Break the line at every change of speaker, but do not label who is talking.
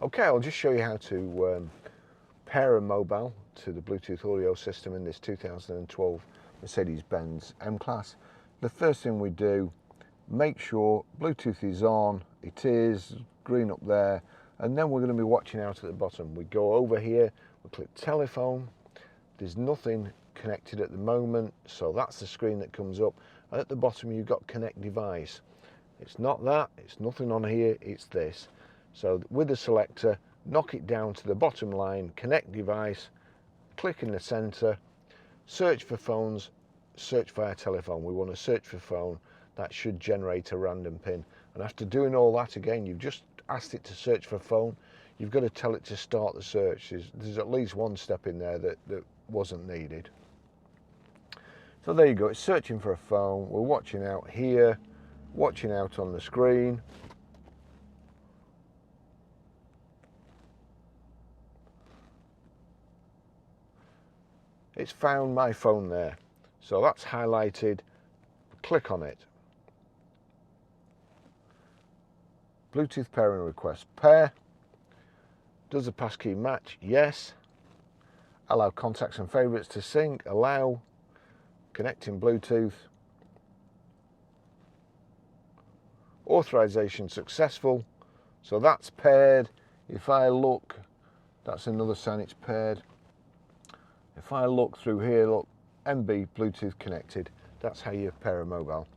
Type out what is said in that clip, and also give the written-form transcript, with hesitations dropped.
Okay, I'll just show you how to pair a mobile to the Bluetooth audio system in this 2012 Mercedes Benz M-Class. The first thing we do, make sure Bluetooth is on. It is green up there, and then we're going to be watching out at the bottom. We go over here, we click telephone. There's nothing connected at the moment, so that's the screen that comes up. And at the bottom you've got connect device. It's not that, it's nothing on here, it's this. So with the selector, knock it down to the bottom line, connect device, click in the center, search for phones, search via telephone. We want to search for phone. That should generate a random pin. And after doing all that again, you've just asked it to search for phone. You've got to tell it to start the search. There's at least one step in there that wasn't needed. So there you go, it's searching for a phone. We're watching out here, watching out on the screen. It's found my phone there. So that's highlighted. Click on it. Bluetooth pairing request. Pair. Does the passkey match? Yes. Allow contacts and favorites to sync. Allow. Connecting Bluetooth. Authorization successful. So that's paired. If I look, that's another sign it's paired. If I look through here, look, MB Bluetooth connected. That's how you pair a mobile.